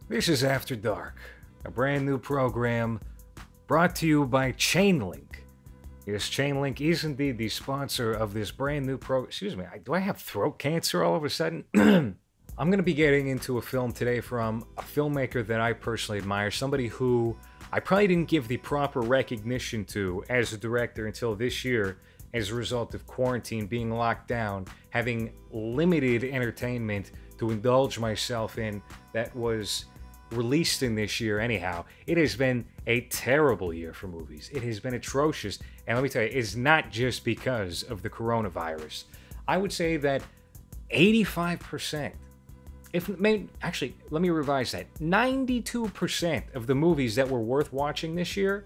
This is After Dark, a brand new program brought to you by Chainlink. Yes, Chainlink is indeed the sponsor of this brand new Excuse me, do I have throat cancer all of a sudden? I'm going to be getting into a film today from a filmmaker that I personally admire, somebody who I probably didn't give the proper recognition to as a director until this year as a result of quarantine, being locked down, having limited entertainment to indulge myself in that was released in this year anyhow. It has been a terrible year for movies. It has been atrocious. And let me tell you, it's not just because of the coronavirus. I would say that 85%, actually, let me revise that. 92% of the movies that were worth watching this year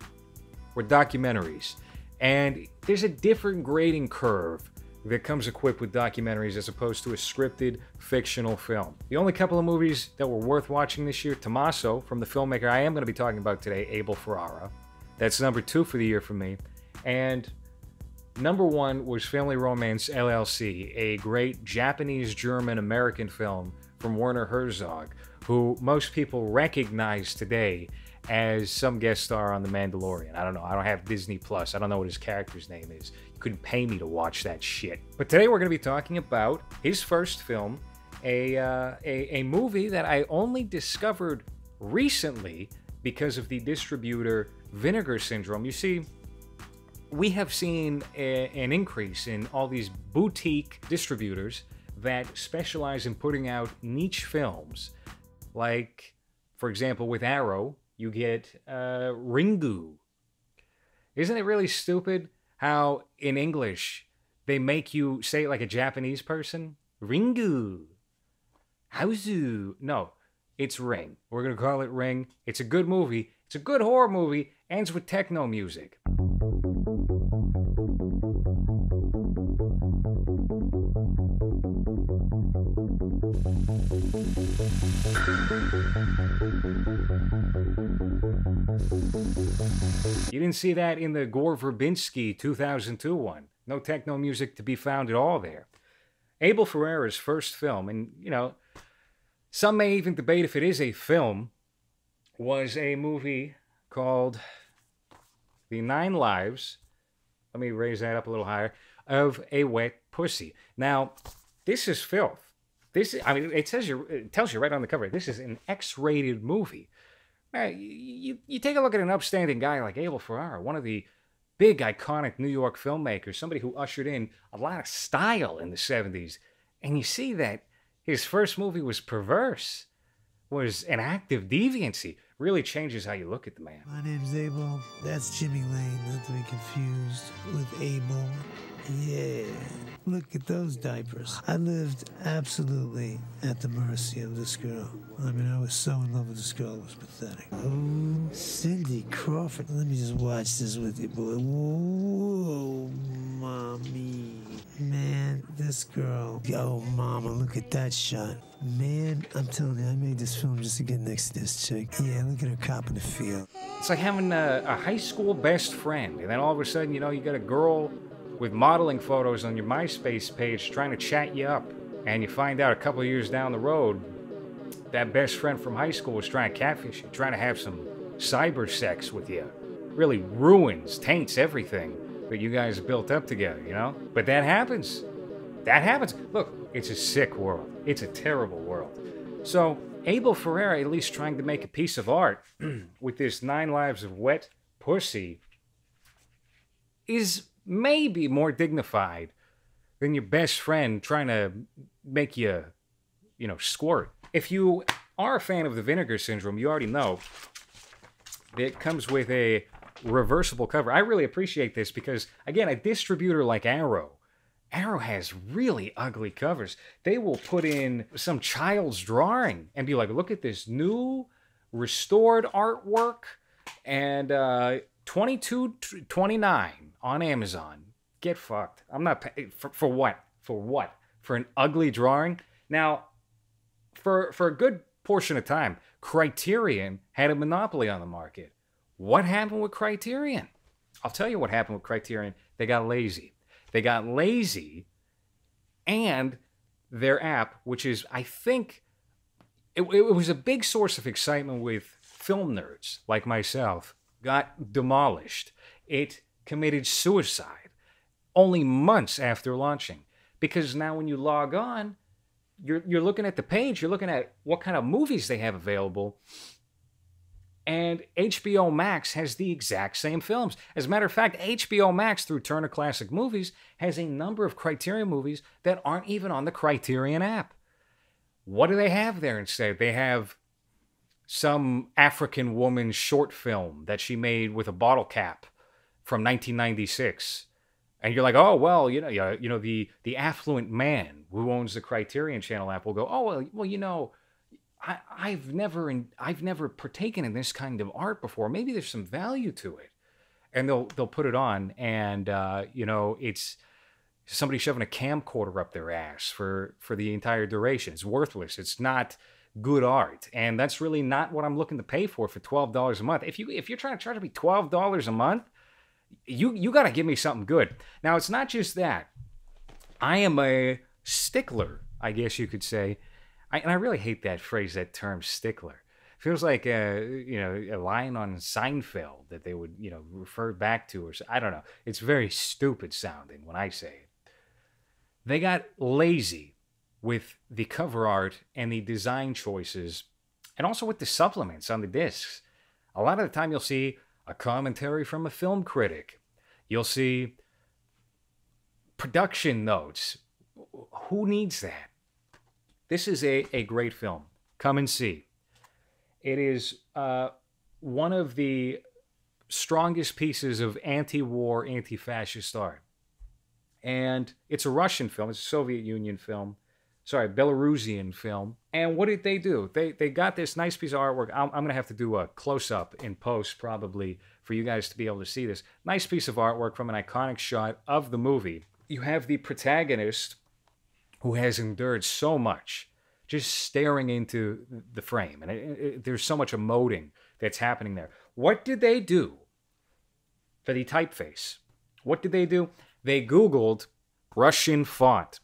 were documentaries. And there's a different grading curve that comes equipped with documentaries as opposed to a scripted fictional film. The only couple of movies that were worth watching this year, Tommaso, from the filmmaker I am going to be talking about today, Abel Ferrara. That's number 2 for the year for me. And number 1 was Family Romance LLC, a great Japanese-German-American film from Werner Herzog, who most people recognize today as some guest star on The Mandalorian. I don't know. I don't have Disney Plus. I don't know what his character's name is. You couldn't pay me to watch that shit. But today we're going to be talking about his first film, a movie that I only discovered recently because of the distributor Vinegar Syndrome. You see, we have seen an increase in all these boutique distributors that specialize in putting out niche films. Like, for example, with Arrow, you get Ringu. Isn't it really stupid how in English they make you say it like a Japanese person? Ringu. Howzu. No, it's Ring. We're going to call it Ring. It's a good movie. It's a good horror movie. Ends with techno music. You didn't see that in the Gore Verbinski 2002 one. No techno music to be found at all there. Abel Ferrara's first film, and you know, some may even debate if it is a film, was a movie called The 9 Lives, let me raise that up a little higher, of a Wet Pussy. Now, this is Filth. It tells you right on the cover, this is an X-rated movie. Now, you take a look at an upstanding guy like Abel Ferrara, one of the big, iconic New York filmmakers, somebody who ushered in a lot of style in the 70s, and you see that his first movie was perverse, was an act of deviancy. Really changes how you look at the man. My name's Abel. That's Jimmy Lane, not to be confused with Abel. Yeah, look at those diapers. I lived absolutely at the mercy of this girl. I mean, I was so in love with this girl, it was pathetic. Oh, Cindy Crawford. Let me just watch this with you, boy. Whoa, mommy. Man, this girl. Oh, mama, look at that shot. Man, I'm telling you, I made this film just to get next to this chick. Yeah, look at her copping the field. It's like having a high school best friend, and then all of a sudden, you know, you got a girl with modeling photos on your MySpace page trying to chat you up, and you find out a couple of years down the road that best friend from high school was trying to catfish you, trying to have some cyber sex with you. Really ruins, taints everything that you guys built up together, you know? But that happens. That happens. Look, it's a sick world. It's a terrible world. So Abel Ferrara, at least trying to make a piece of art with this 9 Lives of Wet Pussy, is maybe more dignified than your best friend trying to make you, you know, squirt. If you are a fan of the Vinegar Syndrome, you already know that it comes with a reversible cover. I really appreciate this because, again, a distributor like Arrow has really ugly covers. They will put in some child's drawing and be like, look at this new restored artwork, and $22.29 on Amazon. Get fucked. I'm not paying for what? For what? For an ugly drawing? Now, for a good portion of time, Criterion had a monopoly on the market. What happened with Criterion? I'll tell you what happened with Criterion. They got lazy. They got lazy, and their app, which is, I think, it was a big source of excitement with film nerds like myself. Got demolished. It committed suicide only months after launching. Because now when you log on, you're looking at the page, you're looking at what kind of movies they have available, and HBO Max has the exact same films. As a matter of fact, HBO Max, through Turner Classic Movies, has a number of Criterion movies that aren't even on the Criterion app. What do they have there instead? They have some African woman's short film that she made with a bottle cap from 1996. And you're like, oh, well, the affluent man who owns the Criterion Channel app will go, oh, well, I've never partaken in this kind of art before. Maybe there's some value to it, and they'll put it on, and it's somebody shoving a camcorder up their ass for the entire duration. It's worthless. It's not good art, and that's really not what I'm looking to pay for $12 a month. If you're trying to charge me $12 a month, you got to give me something good. Now, it's not just that. I am a stickler, I guess you could say. And I really hate that phrase, that term, stickler. Feels like a line on Seinfeld that they would refer back to, or I don't know. It's very stupid sounding when I say it. They got lazy with the cover art and the design choices, and also with the supplements on the discs. A lot of the time you'll see a commentary from a film critic. You'll see production notes. Who needs that? This is a great film. Come and see. It is one of the strongest pieces of anti-war, anti-fascist art. And it's a Russian film. It's a Soviet Union film. Sorry, Belarusian film. And what did they do? They got this nice piece of artwork. I'm going to have to do a close-up in post probably for you guys to be able to see this. Nice piece of artwork from an iconic shot of the movie. You have the protagonist who has endured so much, just staring into the frame. And there's so much emoting that's happening there. What did they do for the typeface? What did they do? They Googled Russian font.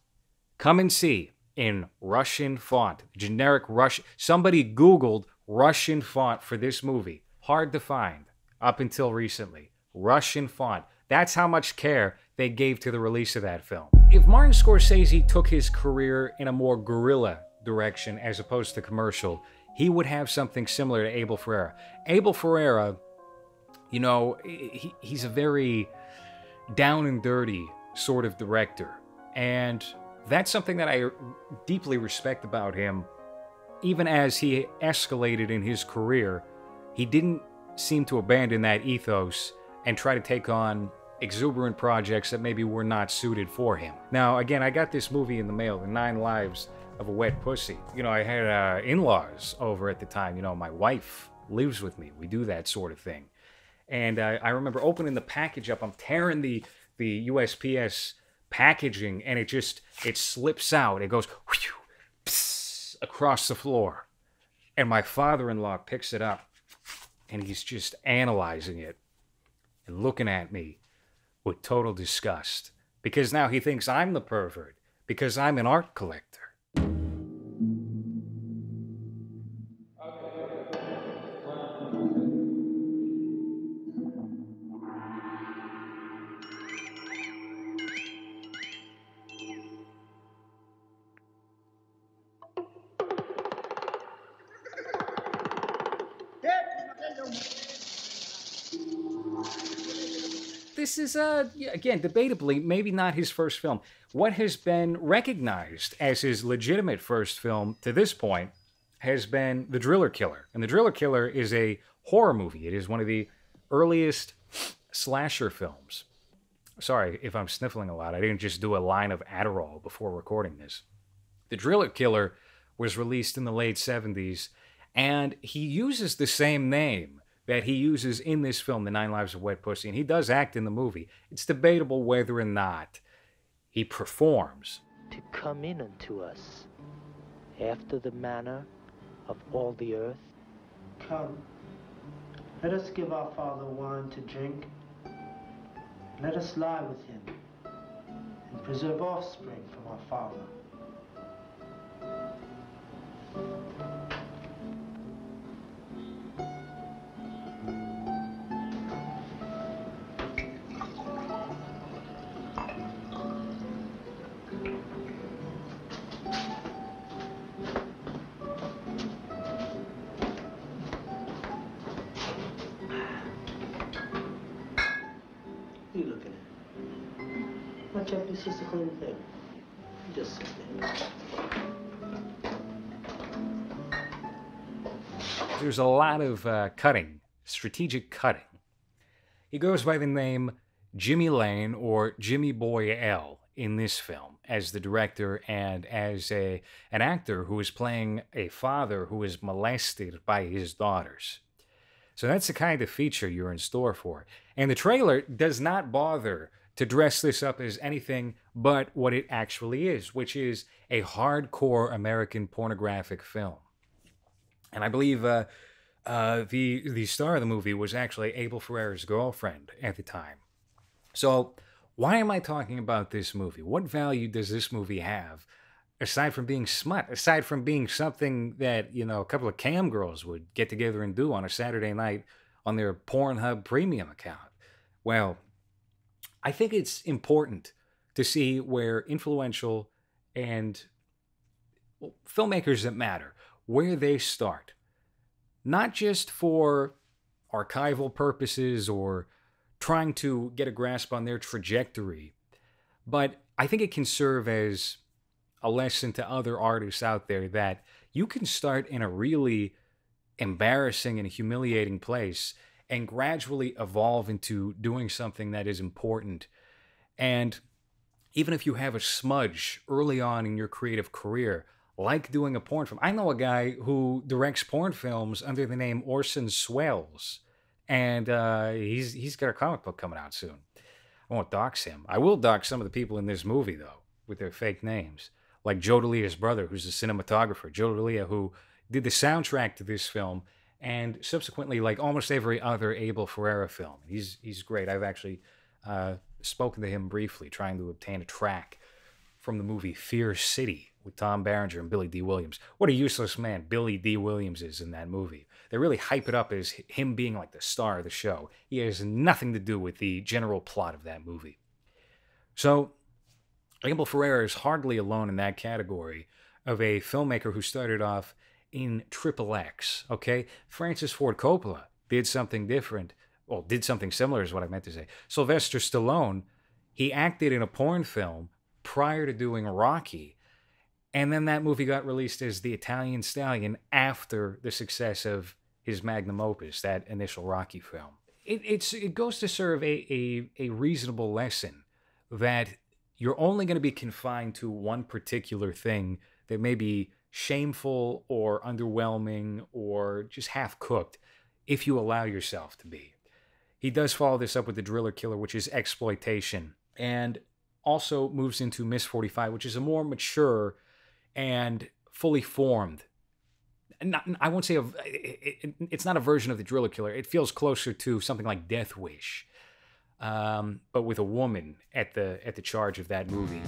Come and see in Russian font. Generic Russian. Somebody Googled Russian font for this movie. Hard to find up until recently. Russian font. That's how much care they gave to the release of that film. If Martin Scorsese took his career in a more guerrilla direction as opposed to commercial, he would have something similar to Abel Ferrara. Abel Ferrara, he's a very down and dirty sort of director. And that's something that I deeply respect about him. Even as he escalated in his career, he didn't seem to abandon that ethos and try to take on exuberant projects that maybe were not suited for him. Now, again, I got this movie in the mail, The 9 Lives of a Wet Pussy. I had in-laws over at the time. My wife lives with me. We do that sort of thing. And I remember opening the package up. I'm tearing the USPS packaging, and it slips out. It goes whew, pss, across the floor. And my father-in-law picks it up, and he's just analyzing it and looking at me with total disgust. Because now he thinks I'm the pervert, because I'm an art collector. This is, again, debatably, maybe not his first film. What has been recognized as his legitimate first film to this point has been The Driller Killer. And The Driller Killer is a horror movie. It is one of the earliest slasher films. Sorry if I'm sniffling a lot. I didn't just do a line of Adderall before recording this. The Driller Killer was released in the late 70s, and he uses the same name that he uses in this film, The 9 Lives of Wet Pussy, and he does act in the movie. It's debatable whether or not he performs. To come in unto us after the manner of all the earth. Come, let us give our father wine to drink. Let us lie with him and preserve offspring from our father. check this is a clean thing. Just sit there. There's a lot of cutting, strategic cutting. He goes by the name Jimmy Lane, or Jimmy Boy L, in this film as the director and as an actor who is playing a father who is molested by his daughters. So that's the kind of feature you're in store for. And the trailer does not bother to dress this up as anything but what it actually is, which is a hardcore American pornographic film. And I believe the star of the movie was actually Abel Ferrara's girlfriend at the time. So why am I talking about this movie? What value does this movie have, aside from being smut, aside from being something that, you know, a couple of cam girls would get together and do on a Saturday night on their Pornhub premium account? Well, I think it's important to see where influential and filmmakers that matter, where they start. Not just for archival purposes or trying to get a grasp on their trajectory, but I think it can serve as a lesson to other artists out there that you can start in a really embarrassing and humiliating place and gradually evolve into doing something that is important. And even if you have a smudge early on in your creative career, like doing a porn film. I know a guy who directs porn films under the name Orson Swells, and he's got a comic book coming out soon. I won't dox him. I will dox some of the people in this movie, though, with their fake names, like Joe Dalia's brother, who's a cinematographer. Joe Dalia, who did the soundtrack to this film, and subsequently, like almost every other Abel Ferrara film. He's great. I've actually spoken to him briefly, trying to obtain a track from the movie Fear City with Tom Berenger and Billy D. Williams. What a useless man Billy D. Williams is in that movie. They really hype it up as him being like the star of the show. He has nothing to do with the general plot of that movie. So, Abel Ferrara is hardly alone in that category of a filmmaker who started off in XXX, okay? Francis Ford Coppola did something different. Well, did something similar is what I meant to say. Sylvester Stallone, he acted in a porn film prior to doing Rocky. And then that movie got released as The Italian Stallion after the success of his magnum opus, that initial Rocky film. It goes to serve a reasonable lesson that you're only going to be confined to one particular thing that may be shameful or underwhelming or just half-cooked if you allow yourself to be. He does follow this up with The Driller Killer, which is exploitation, and also moves into Miss 45, which is a more mature and fully formed. I won't say it's not a version of The Driller Killer. It feels closer to something like Death Wish, but with a woman at the charge of that movie.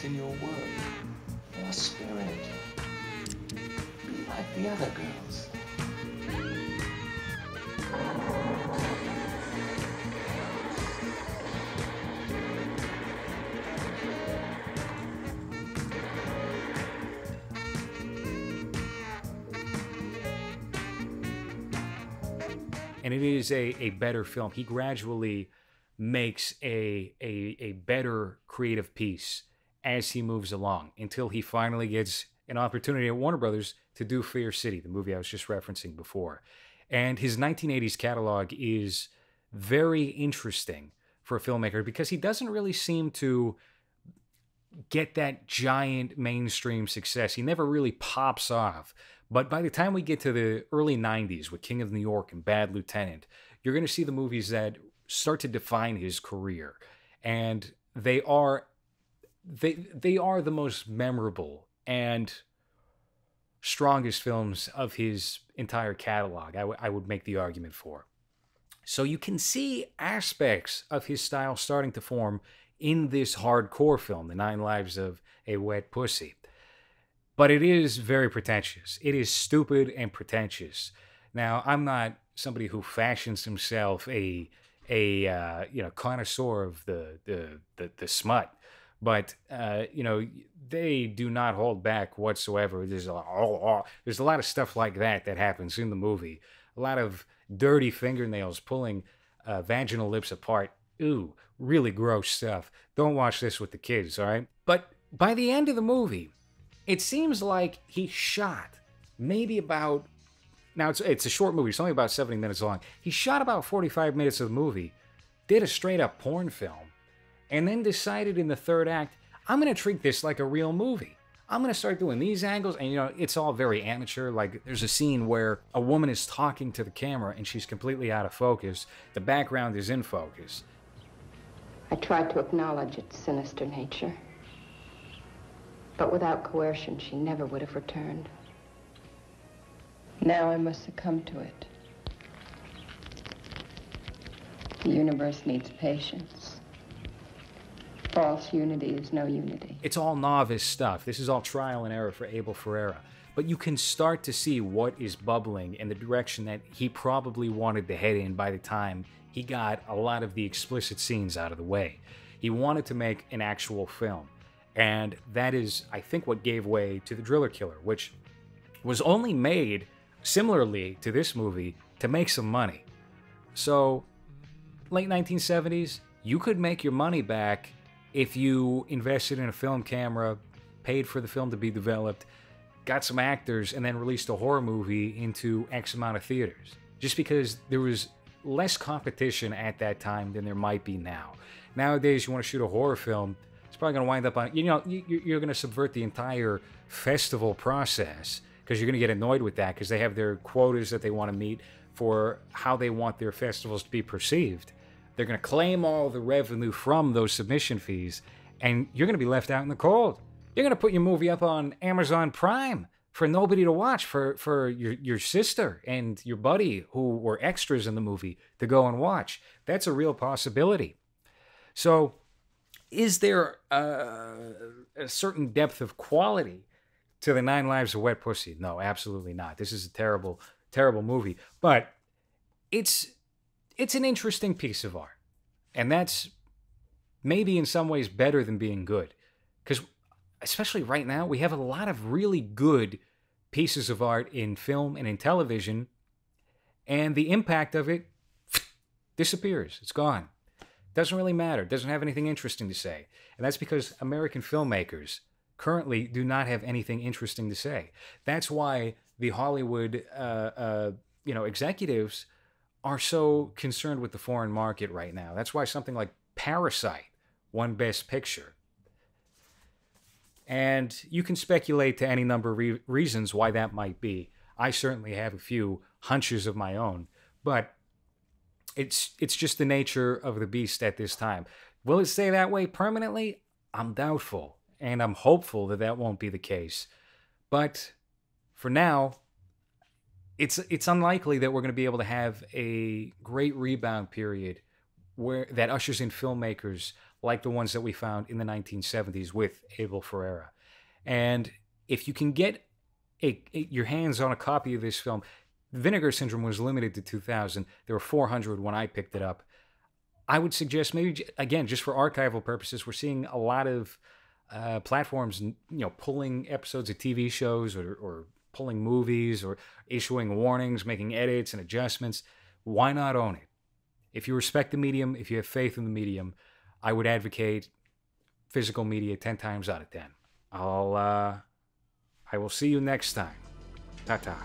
In your work, more spirit. Be like the other girls. And it is a better film. He gradually makes a better creative piece as he moves along, until he finally gets an opportunity at Warner Brothers to do Fear City, the movie I was just referencing before. And his 1980s catalog is very interesting for a filmmaker because he doesn't really seem to get that giant mainstream success. He never really pops off. But by the time we get to the early 90s with King of New York and Bad Lieutenant, you're going to see the movies that start to define his career. And they are they are the most memorable and strongest films of his entire catalog. I would make the argument for. So you can see aspects of his style starting to form in this hardcore film, The 9 Lives of a Wet Pussy. But it is very pretentious. It is stupid and pretentious. Now, I'm not somebody who fashions himself a connoisseur of the smut, but they do not hold back whatsoever. There's a lot of stuff like that happens in the movie. A lot of dirty fingernails pulling vaginal lips apart. Ooh, really gross stuff. Don't watch this with the kids, all right? But by the end of the movie, it seems like he shot maybe about... Now, it's a short movie. It's only about 70 minutes long. He shot about 45 minutes of the movie, did a straight-up porn film, and then decided in the third act, I'm going to treat this like a real movie. I'm going to start doing these angles, and it's all very amateur. Like, there's a scene where a woman is talking to the camera, and she's completely out of focus. The background is in focus. I tried to acknowledge its sinister nature, but without coercion, she never would have returned. Now I must succumb to it. The universe needs patience. False unity is no unity. It's all novice stuff. This is all trial and error for Abel Ferrara. But you can start to see what is bubbling in the direction that he probably wanted to head in by the time he got a lot of the explicit scenes out of the way. He wanted to make an actual film. And that is, I think, what gave way to The Driller Killer, which was only made, similarly to this movie, to make some money. So, late 1970s, you could make your money back if you invested in a film camera, paid for the film to be developed, got some actors, and then released a horror movie into X amount of theaters. Just because there was less competition at that time than there might be now. Nowadays, you want to shoot a horror film, it's probably going to wind up on, you're going to subvert the entire festival process, because you're going to get annoyed with that, because they have their quotas that they want to meet for how they want their festivals to be perceived. They're going to claim all the revenue from those submission fees, and you're going to be left out in the cold. You're going to put your movie up on Amazon Prime for nobody to watch, for your sister and your buddy who were extras in the movie to go and watch. That's a real possibility. So, is there a certain depth of quality to The 9 Lives of Wet Pussy? No, absolutely not. This is a terrible, terrible movie. But it's an interesting piece of art. And that's maybe in some ways better than being good. Because especially right now, we have a lot of really good pieces of art in film and in television. And the impact of it disappears. It's gone. Doesn't really matter. Doesn't have anything interesting to say. And that's because American filmmakers currently do not have anything interesting to say. That's why the Hollywood executives are so concerned with the foreign market right now. That's why something like Parasite won Best Picture. And you can speculate to any number of reasons why that might be. I certainly have a few hunches of my own, but it's just the nature of the beast at this time. Will it stay that way permanently? I'm doubtful, and I'm hopeful that that won't be the case. But for now, it's unlikely that we're going to be able to have a great rebound period that ushers in filmmakers like the ones that we found in the 1970s with Abel Ferrara. And if you can get your hands on a copy of this film, Vinegar Syndrome was limited to 2,000. There were 400 when I picked it up. I would suggest maybe, again, just for archival purposes, we're seeing a lot of platforms, pulling episodes of TV shows or pulling movies or issuing warnings, making edits and adjustments. Why not own it? If you respect the medium, if you have faith in the medium, I would advocate physical media 10 times out of 10. I will see you next time. Ta-ta.